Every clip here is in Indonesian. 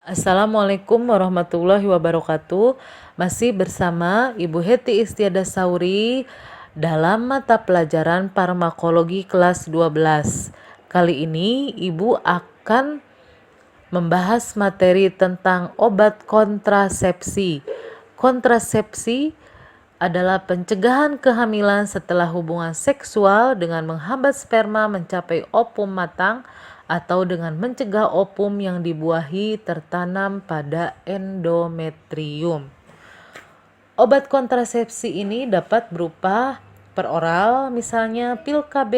Assalamualaikum warahmatullahi wabarakatuh. Masih bersama Ibu Heti Istiada Sauri dalam mata pelajaran farmakologi kelas 12. Kali ini Ibu akan membahas materi tentang obat kontrasepsi. Kontrasepsi adalah pencegahan kehamilan setelah hubungan seksual dengan menghambat sperma mencapai ovum matang atau dengan mencegah ovum yang dibuahi tertanam pada endometrium. Obat kontrasepsi ini dapat berupa peroral, misalnya pil KB,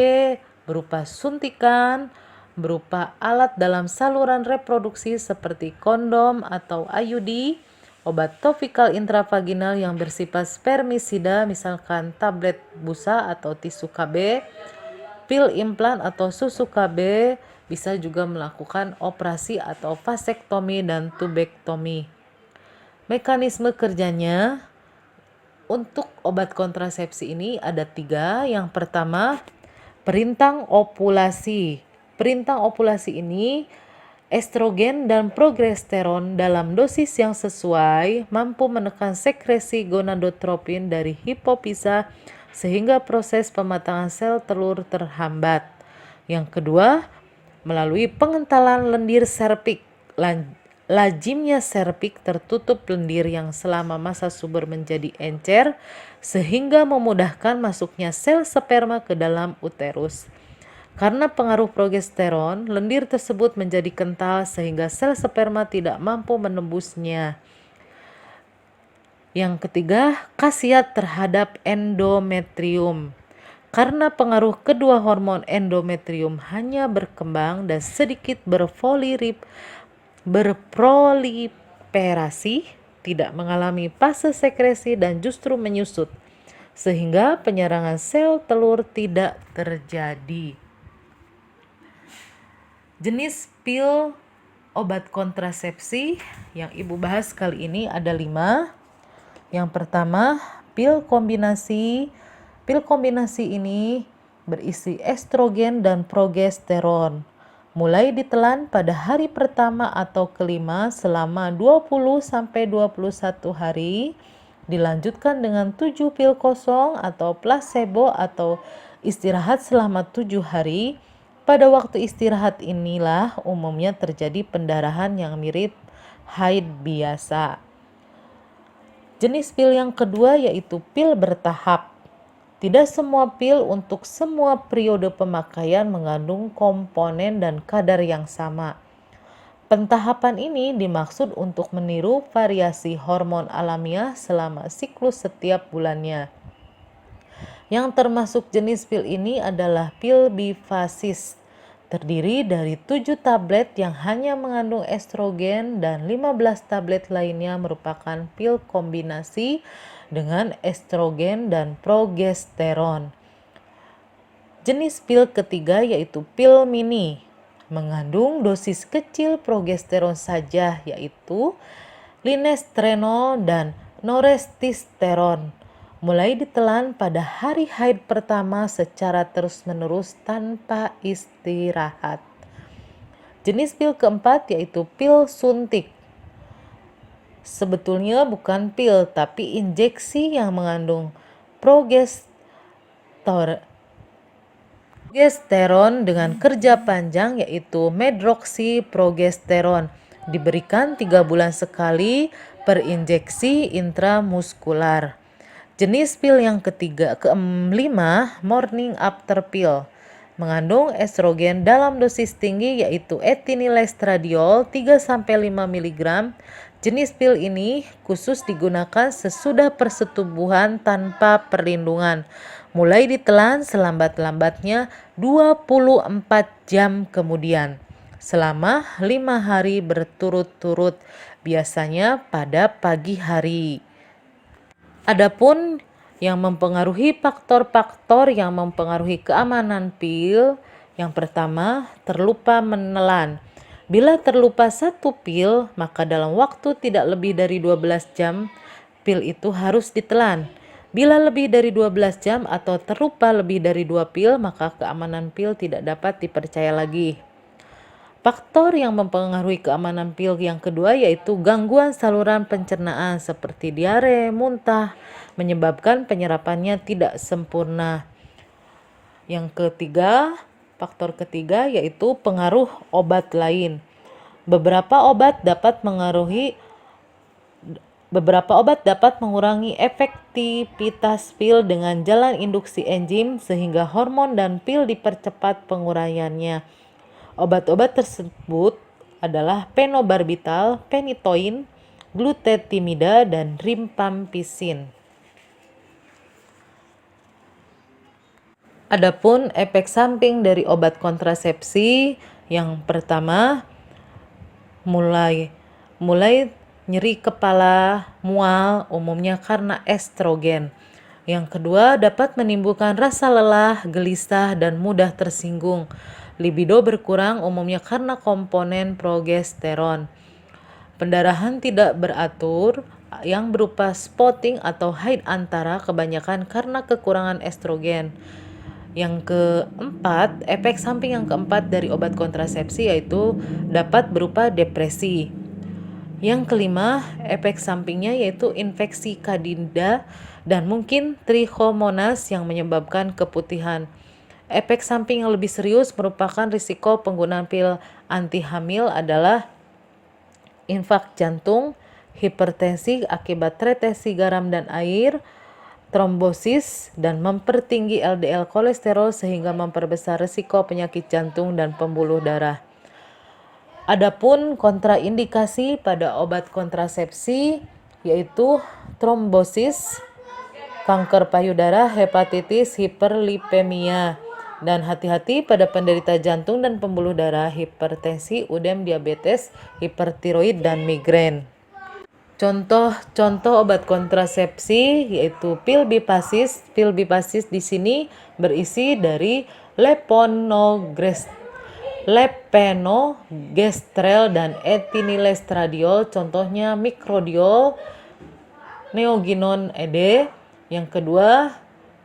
berupa suntikan, berupa alat dalam saluran reproduksi seperti kondom atau IUD, obat topikal intravaginal yang bersifat spermisida, misalkan tablet busa atau tisu KB, pil implan atau susu KB, bisa juga melakukan operasi atau vasektomi dan tubektomi. Mekanisme kerjanya untuk obat kontrasepsi ini ada 3. Yang pertama, perintang ovulasi. Perintang ovulasi ini estrogen dan progesteron dalam dosis yang sesuai mampu menekan sekresi gonadotropin dari hipofisa sehingga proses pematangan sel telur terhambat. Yang kedua, melalui pengentalan lendir serviks. Lazimnya serviks tertutup lendir yang selama masa subur menjadi encer sehingga memudahkan masuknya sel sperma ke dalam uterus. Karena pengaruh progesteron, lendir tersebut menjadi kental sehingga sel sperma tidak mampu menembusnya. Yang ketiga, khasiat terhadap endometrium. Karena pengaruh kedua hormon endometrium hanya berkembang dan sedikit berproliferasi, tidak mengalami fase sekresi dan justru menyusut, sehingga penyerangan sel telur tidak terjadi. Jenis pil obat kontrasepsi yang Ibu bahas kali ini ada 5. Yang pertama, pil kombinasi. Pil kombinasi ini berisi estrogen dan progesteron. Mulai ditelan pada hari pertama atau kelima selama 20-21 hari. Dilanjutkan dengan 7 pil kosong atau placebo atau istirahat selama 7 hari. Pada waktu istirahat inilah umumnya terjadi pendarahan yang mirip haid biasa. Jenis pil yang kedua yaitu pil bertahap. Tidak semua pil untuk semua periode pemakaian mengandung komponen dan kadar yang sama. Pentahapan ini dimaksud untuk meniru variasi hormon alamiah selama siklus setiap bulannya. Yang termasuk jenis pil ini adalah pil bifasis. Terdiri dari 7 tablet yang hanya mengandung estrogen dan 15 tablet lainnya merupakan pil kombinasi dengan estrogen dan progesteron. Jenis pil ketiga yaitu pil mini, mengandung dosis kecil progesteron saja yaitu linestrenol dan norestisteron. Mulai ditelan pada hari haid pertama secara terus-menerus tanpa istirahat. Jenis pil keempat yaitu pil suntik. Sebetulnya bukan pil tapi injeksi yang mengandung progesteron dengan kerja panjang yaitu medroksiprogesteron. Diberikan 3 bulan sekali per injeksi intramuskular. Jenis pil yang kelima, morning after pill, mengandung estrogen dalam dosis tinggi yaitu etinilestradiol 3-5 mg. Jenis pil ini khusus digunakan sesudah persetubuhan tanpa perlindungan. Mulai ditelan selambat-lambatnya 24 jam kemudian, selama 5 hari berturut-turut, biasanya pada pagi hari. Adapun yang mempengaruhi faktor-faktor yang mempengaruhi keamanan pil, yang pertama, terlupa menelan. Bila terlupa 1 pil, maka dalam waktu tidak lebih dari 12 jam, pil itu harus ditelan. Bila lebih dari 12 jam atau terlupa lebih dari 2 pil, maka keamanan pil tidak dapat dipercaya lagi. Faktor yang mempengaruhi keamanan pil yang kedua yaitu gangguan saluran pencernaan seperti diare, muntah, menyebabkan penyerapannya tidak sempurna. Yang ketiga, faktor ketiga yaitu pengaruh obat lain. Beberapa obat dapat mengurangi efektivitas pil dengan jalan induksi enzim sehingga hormon dan pil dipercepat penguraiannya. Obat-obat tersebut adalah phenobarbital, phenytoin, glutetimida, dan rifampicin. Adapun efek samping dari obat kontrasepsi, yang pertama mulai nyeri kepala, mual, umumnya karena estrogen. Yang kedua, dapat menimbulkan rasa lelah, gelisah, dan mudah tersinggung. Libido berkurang umumnya karena komponen progesteron. Pendarahan tidak beratur yang berupa spotting atau haid antara kebanyakan karena kekurangan estrogen. Yang keempat, efek samping yang keempat dari obat kontrasepsi yaitu dapat berupa depresi. Yang kelima, efek sampingnya yaitu infeksi kandida dan mungkin trichomonas yang menyebabkan keputihan. Efek samping yang lebih serius merupakan risiko penggunaan pil anti hamil adalah infak jantung, hipertensi akibat retensi garam dan air, trombosis, dan mempertinggi LDL kolesterol sehingga memperbesar risiko penyakit jantung dan pembuluh darah. Adapun kontraindikasi pada obat kontrasepsi yaitu trombosis, kanker payudara, hepatitis, hiperlipemia. Dan hati-hati pada penderita jantung dan pembuluh darah, hipertensi, udem, diabetes, hipertiroid, dan migrain. Contoh obat kontrasepsi yaitu pil bipasis. Pil bipasis di sini berisi dari lepenogestrel dan etinilestradiol. Contohnya mikrodiol, neoginon ED. Yang kedua,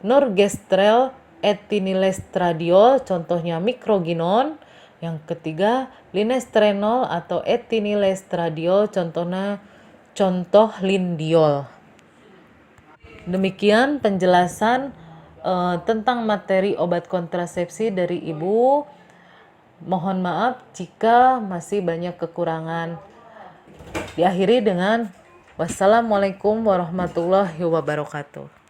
norgestrel, etinilestradiol, contohnya mikroginon. Yang ketiga, linestrenol atau etinilestradiol, contoh lindiol. Demikian penjelasan tentang materi obat kontrasepsi dari Ibu. Mohon maaf jika masih banyak kekurangan. Diakhiri dengan wassalamualaikum warahmatullahi wabarakatuh.